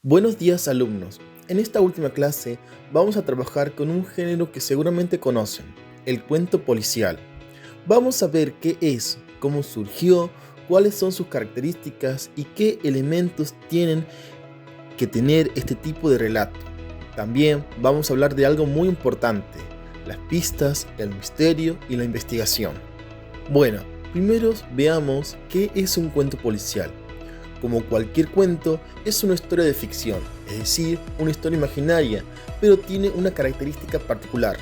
Buenos días, alumnos. En esta última clase vamos a trabajar con un género que seguramente conocen, el cuento policial. Vamos a ver qué es, cómo surgió, cuáles son sus características y qué elementos tienen que tener este tipo de relato. También vamos a hablar de algo muy importante, las pistas, el misterio y la investigación. Bueno, primero veamos qué es un cuento policial. Como cualquier cuento, es una historia de ficción, es decir, una historia imaginaria, pero tiene una característica particular.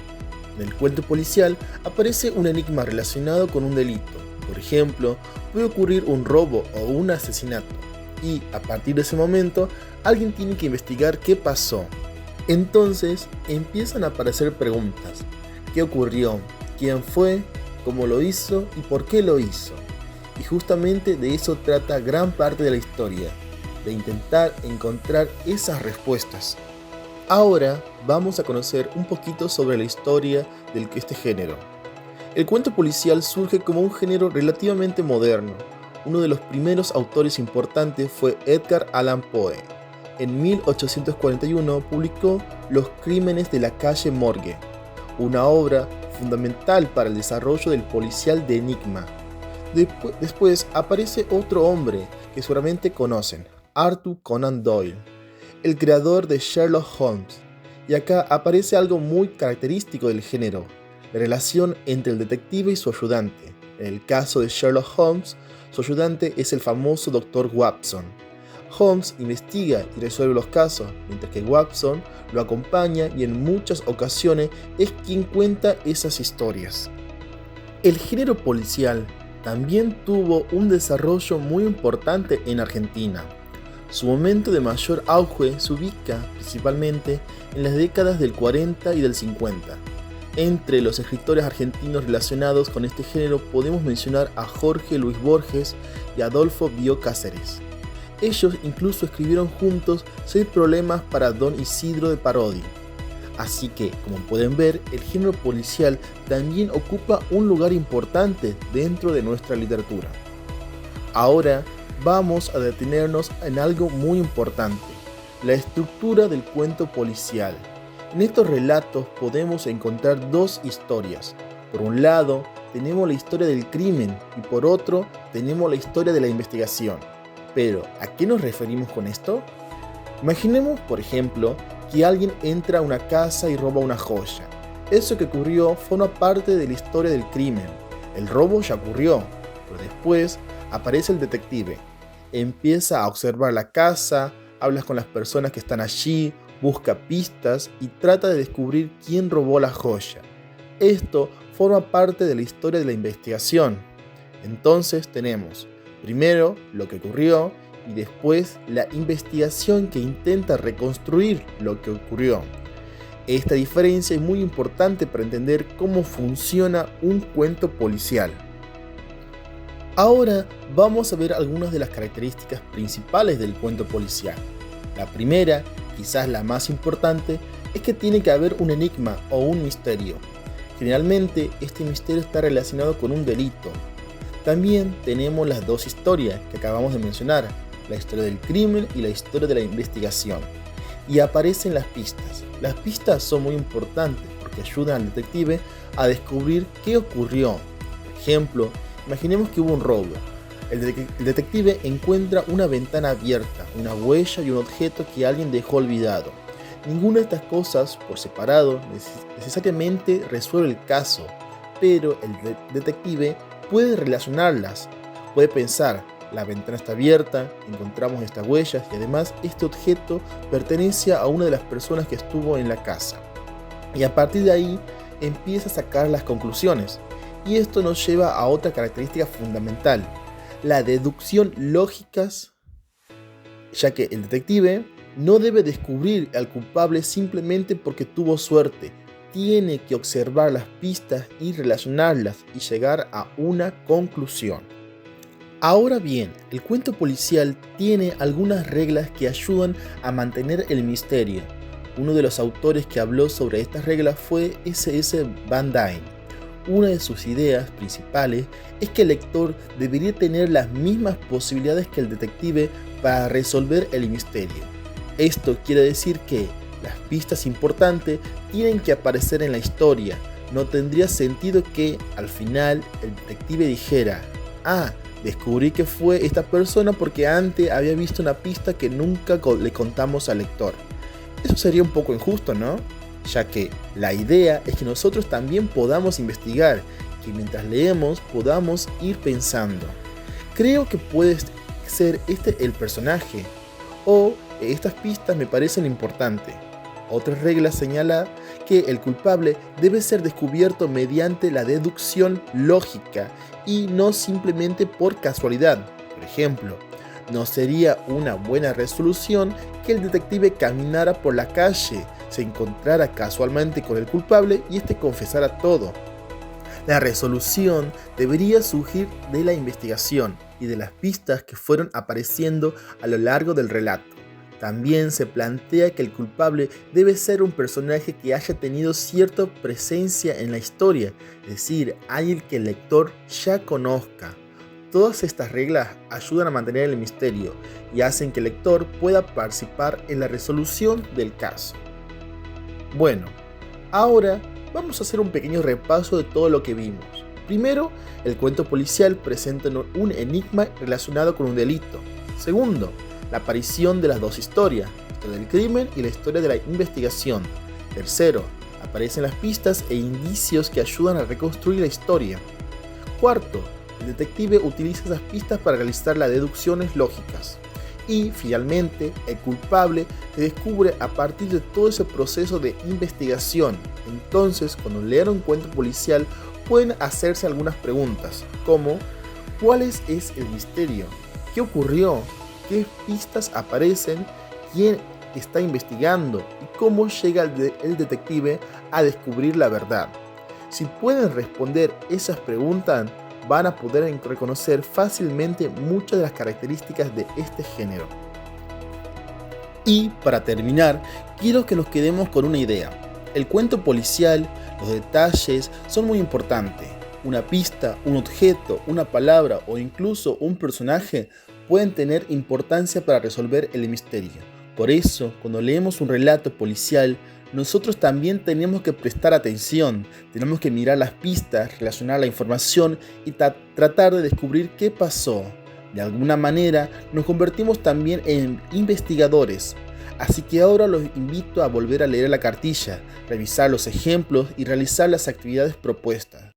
En el cuento policial aparece un enigma relacionado con un delito. Por ejemplo, puede ocurrir un robo o un asesinato, y a partir de ese momento, alguien tiene que investigar qué pasó. Entonces, empiezan a aparecer preguntas. ¿Qué ocurrió? ¿Quién fue? ¿Cómo lo hizo? ¿Y por qué lo hizo? Y justamente de eso trata gran parte de la historia, de intentar encontrar esas respuestas. Ahora vamos a conocer un poquito sobre la historia de este género. El cuento policial surge como un género relativamente moderno. Uno de los primeros autores importantes fue Edgar Allan Poe. En 1841 publicó Los crímenes de la calle Morgue, una obra fundamental para el desarrollo del policial de enigma. Después aparece otro hombre que seguramente conocen, Arthur Conan Doyle, el creador de Sherlock Holmes. Y acá aparece algo muy característico del género, la relación entre el detective y su ayudante. En el caso de Sherlock Holmes, su ayudante es el famoso Dr. Watson. Holmes investiga y resuelve los casos, mientras que Watson lo acompaña y en muchas ocasiones es quien cuenta esas historias. El género policial también tuvo un desarrollo muy importante en Argentina. Su momento de mayor auge se ubica principalmente en las décadas del 40 y del 50. Entre los escritores argentinos relacionados con este género podemos mencionar a Jorge Luis Borges y Adolfo Bioy Casares. Ellos incluso escribieron juntos 6 problemas para Don Isidro de Parodi. Así que, como pueden ver, el género policial también ocupa un lugar importante dentro de nuestra literatura. Ahora vamos a detenernos en algo muy importante, la estructura del cuento policial. En estos relatos podemos encontrar dos historias. Por un lado, tenemos la historia del crimen y por otro, tenemos la historia de la investigación. Pero, ¿a qué nos referimos con esto? Imaginemos, por ejemplo, que alguien entra a una casa y roba una joya. Eso que ocurrió forma parte de la historia del crimen. El robo ya ocurrió, pero después aparece el detective. Empieza a observar la casa, habla con las personas que están allí, busca pistas y trata de descubrir quién robó la joya. Esto forma parte de la historia de la investigación. Entonces tenemos, primero, lo que ocurrió, y después la investigación que intenta reconstruir lo que ocurrió. Esta diferencia es muy importante para entender cómo funciona un cuento policial. Ahora vamos a ver algunas de las características principales del cuento policial. La primera, quizás la más importante, es que tiene que haber un enigma o un misterio. Generalmente este misterio está relacionado con un delito. También tenemos las dos historias que acabamos de mencionar, la historia del crimen y la historia de la investigación. Y aparecen las pistas. Las pistas son muy importantes porque ayudan al detective a descubrir qué ocurrió. Por ejemplo, imaginemos que hubo un robo. El detective encuentra una ventana abierta, una huella y un objeto que alguien dejó olvidado. Ninguna de estas cosas, por separado, necesariamente resuelve el caso, pero el detective puede relacionarlas. Puede pensar, la ventana está abierta, encontramos estas huellas y además este objeto pertenece a una de las personas que estuvo en la casa. Y a partir de ahí empieza a sacar las conclusiones. Y esto nos lleva a otra característica fundamental, la deducción lógica, ya que el detective no debe descubrir al culpable simplemente porque tuvo suerte. Tiene que observar las pistas y relacionarlas y llegar a una conclusión. Ahora bien, el cuento policial tiene algunas reglas que ayudan a mantener el misterio. Uno de los autores que habló sobre estas reglas fue S.S. Van Dyne. Una de sus ideas principales es que el lector debería tener las mismas posibilidades que el detective para resolver el misterio. Esto quiere decir que las pistas importantes tienen que aparecer en la historia. No tendría sentido que al final el detective dijera: descubrí que fue esta persona porque antes había visto una pista que nunca le contamos al lector. Eso sería un poco injusto, ¿no? Ya que la idea es que nosotros también podamos investigar, que mientras leemos podamos ir pensando. Creo que puede ser este el personaje, o estas pistas me parecen importantes. Otra regla señala que el culpable debe ser descubierto mediante la deducción lógica y no simplemente por casualidad. Por ejemplo, no sería una buena resolución que el detective caminara por la calle, se encontrara casualmente con el culpable y este confesara todo. La resolución debería surgir de la investigación y de las pistas que fueron apareciendo a lo largo del relato. También se plantea que el culpable debe ser un personaje que haya tenido cierta presencia en la historia, es decir, alguien que el lector ya conozca. Todas estas reglas ayudan a mantener el misterio y hacen que el lector pueda participar en la resolución del caso. Bueno, ahora vamos a hacer un pequeño repaso de todo lo que vimos. Primero, el cuento policial presenta un enigma relacionado con un delito. Segundo, la aparición de las dos historias, la historia del crimen y la historia de la investigación. Tercero, aparecen las pistas e indicios que ayudan a reconstruir la historia. Cuarto, el detective utiliza esas pistas para realizar las deducciones lógicas. Y finalmente, el culpable se descubre a partir de todo ese proceso de investigación. Entonces, cuando lean un cuento policial, pueden hacerse algunas preguntas, como ¿cuál es el misterio? ¿Qué ocurrió? ¿Qué pistas aparecen? ¿Quién está investigando? ¿Y cómo llega el detective a descubrir la verdad? Si pueden responder esas preguntas, van a poder reconocer fácilmente muchas de las características de este género. Y para terminar, quiero que nos quedemos con una idea. El cuento policial, los detalles son muy importantes. Una pista, un objeto, una palabra o incluso un personaje pueden tener importancia para resolver el misterio. Por eso, cuando leemos un relato policial, nosotros también tenemos que prestar atención, tenemos que mirar las pistas, relacionar la información y tratar de descubrir qué pasó. De alguna manera, nos convertimos también en investigadores. Así que ahora los invito a volver a leer la cartilla, revisar los ejemplos y realizar las actividades propuestas.